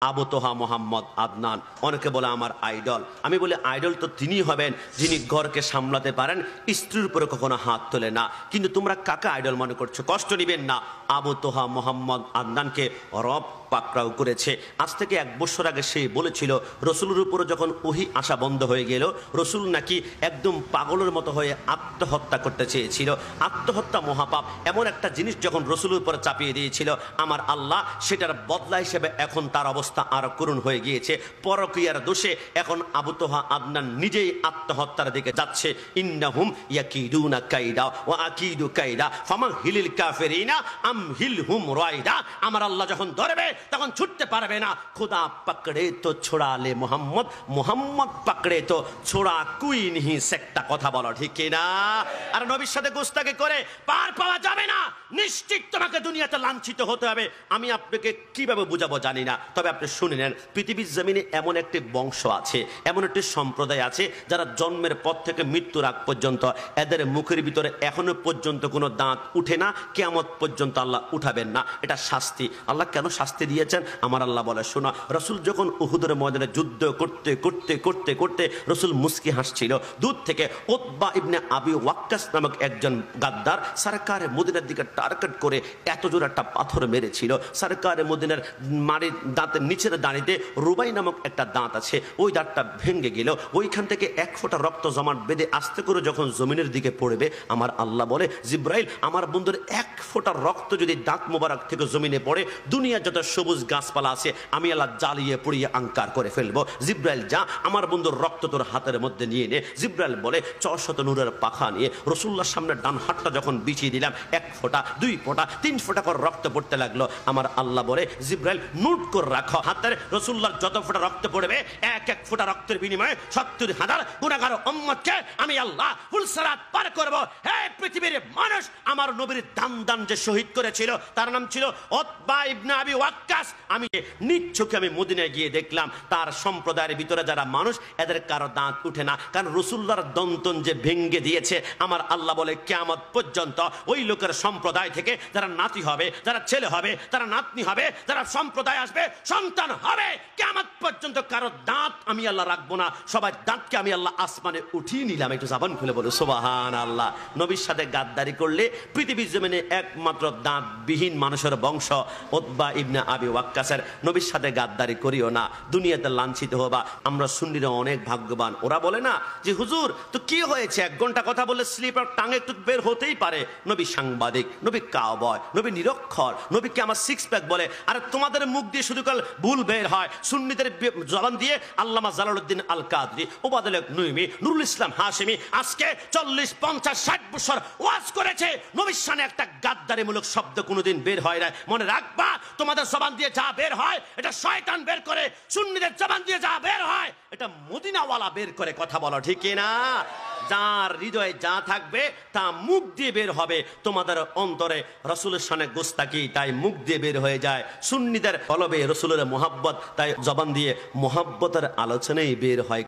আবু তোহা মোহাম্মদ আদনান, অনেকে বলে আমার আইডল। আমি বলি আইডল তো তিনি হবেন যিনি ঘরকে সামলাতে পারেন, স্ত্রীর উপরে কখনো হাত তোলে না। কিন্তু তোমরা কাকে আইডল মনে করছো? কষ্ট নিবেন না। আবু তোহা মোহাম্মদ আদনানকে রব পাকড়াও করেছে। আজ থেকে 1 বছর আগে সে বলেছিল রসুলের উপরে যখন ওহি আসা বন্ধ হয়ে গেল, রসুল নাকি একদম পাগলের মতো হয়ে আত্মহত্যা করতে চেয়েছিল। আত্মহত্যা মহাপাপ, এমন একটা জিনিস যখন রসুলের উপরে চাপিয়ে দিয়েছিল, আমার আল্লাহ সেটার বদলা হিসেবে এখন তার অবস্থা আরো করুণ হয়ে গিয়েছে। পরকীয়ার দোষে এখন আবু তোহা আদনান নিজেই আত্মহত্যার দিকে যাচ্ছে। ইন্নাহুম ইয়াকিদুনা কাইদা ওয়া আকিদু কাইদা ফামাহিলিল কাফিরিনা আমহিলহুম রাইদা। আমার আল্লাহ যখন ধরবে তখন ছুটতে পারবে না। খুদা পকড়ে তো ছোড়া লে মোহাম্মদ, মোহাম্মদ পকড়ে তো ছোড়া কুই নিহি সেকটা। কথা বলো ঠিক কিনা? আর নবীর সাথে গোস্তাকি করে পার পাওয়া যাবে না। নিশ্চিত তোমাকে দুনিয়াতে লাঞ্ছিত হতে হবে। আমি আপনাকে কিভাবে বুঝাবো জানি না, তবে আপনি শুনে নেন। পৃথিবীর জমিনে এমন একটি বংশ আছে, এমন একটি সম্প্রদায় আছে, যারা জন্মের পর থেকে মৃত্যুর আগ পর্যন্ত এদের মুখের ভিতরে এখনো পর্যন্ত কোনো দাঁত উঠে না। কিয়ামত পর্যন্ত আল্লাহ উঠাবেন না। এটা শাস্তি। আল্লাহ কেন শাস্তি দিয়েছেন? আমার আল্লাহ বলে শোনা, রসুল যখন উহুদের ময়দানে যুদ্ধ করতে করতে করতে করতে রসুল মুস্কি হাসছিল, দূর থেকে উতবা ইবনে আবি ওয়াক্কাস নামক একজন গাদ্দার সরকারে মদিনার দিকে টার্গেট করে এত জোর একটা পাথর মেরেছিল। সরকারে মদিনার মাটির দাঁতের নিচের দাঁড়িতে রুবাই নামক একটা দাঁত আছে, ওই দাঁতটা ভেঙে গেল। ওইখান থেকে 1 ফোঁটা রক্ত জমাট বেঁধে আস্তে করে যখন জমিনের দিকে পড়বে, আমার আল্লাহ বলে জিব্রাইল, আমার বন্ধুর 1 ফোঁটা রক্ত যদি দাঁত মোবারক থেকে জমিনে পড়ে, দুনিয়া যত সবুজ গাছপালা আছে আমি আল্লাহ জ্বালিয়ে পুড়িয়ে আঙ্কার করে ফেলবো। জিব্রাইল যা, আমার বন্ধুর রক্ত তোর হাতের মধ্যে নিয়ে নে। জিব্রাইল বলে 400 নূরের পাখা নিয়ে রসুল্লাহর সামনে ডান হাতটা যখন বিছিয়ে দিলাম, 1 ফোঁটা 2 ফোঁটা 3 ফোঁটা করে রক্ত পড়তে লাগলো। আমার আল্লাহ বলে জিব্রাইল নোট করে রাখো, হাতের রসুল্লাহর যত ফোঁটা রক্ত পড়বে, 1 ফোঁটা রক্তের বিনিময়ে 70,000 গুনাহগার উম্মতকে আমি আল্লাহ ফুলসরাত পার করব। হে পৃথিবীর মানুষ, আমার নবীর দান যে শহীদ করেছিল তার নাম ছিল উতবা ইবনে আবি ওয়াক্কাস। আমি নিজ চোখে আমি মদিনায় গিয়ে দেখলাম তার সম্প্রদায়ের ভিতরে যারা মানুষ, এদের কারো দাঁত উঠে না, কারণ রসুল্লাহর দন্তন যে ভেঙ্গে দিয়েছে। আমার আল্লাহ বলে কিয়ামত পর্যন্ত ওই লোকের সম্প্রদায় থেকে যারা নাতি হবে, যারা ছেলে হবে, যারা নাতনি হবে, যারা সম্প্রদায় আসবে, সন্তান হবে, কিয়ামত পর্যন্ত কারো দাঁত আমি আল্লাহ রাখবো না। সবাই দাঁতকে আমি আল্লাহ আসমানে উঠিয়ে নিলাম। একটু জবান খুলে বলো সুবহানাল্লাহ। নবীর সাথে গাদ্দারি করলে পৃথিবীর জমিনে একমাত্র দাঁতবিহীন মানুষের বংশ উতবা ইবনে আবি ওয়াক্কাসের। নবীর সাথে গাদ্দারি করিও না, দুনিয়াতে লাঞ্ছিত হবা। আমরা সুন্নিরা অনেক ভাগ্যবান। ওরা বলে না যে হুজুর তো কি হয়েছে, 1 ঘন্টা কথা বলে স্লিপার টাঙে একটু বের হতেই পারে। নবী সাংবাদিক, নবী কাউবয়, নবী নিরক্ষর, নবীকে আমার 6 প্যাক বলে। আর তোমাদের মুখ দিয়ে শুধু কাল ভুল বের হয়। সুন্নিদের জবান দিয়ে আল্লামা জালালউদ্দিন আল কাদরি, ওবায়দুল হক নূইমি, নুরুল ইসলাম হাশেমি আজকে 40, 50, 60 বছর ওয়াজ করেছে। নবীর শানে একটা গাদ্দারিমূলক শব্দ কোনোদিন বের হয় না। মনে রাখবা, তোমাদের জবান দিয়ে যা বের হয় এটা শয়তান বের করে, সুন্নিদের জবান দিয়ে যা বের হয় এটা মদিনাওয়ালা বের করে। কথা বলো ঠিক না? যার হৃদয়ে যা থাকবে তা মুখ দিয়ে বের হবে। তোমাদের অন্তরে রসুলের শানে গোস্তাকি, তাই মুখ দিয়ে বের হয়ে যায়। সুন্নিদের কলবে রসুলের মোহাব্বত, তাই জবান দিয়ে মোহাব্বতের আলোচনাই বের হয়।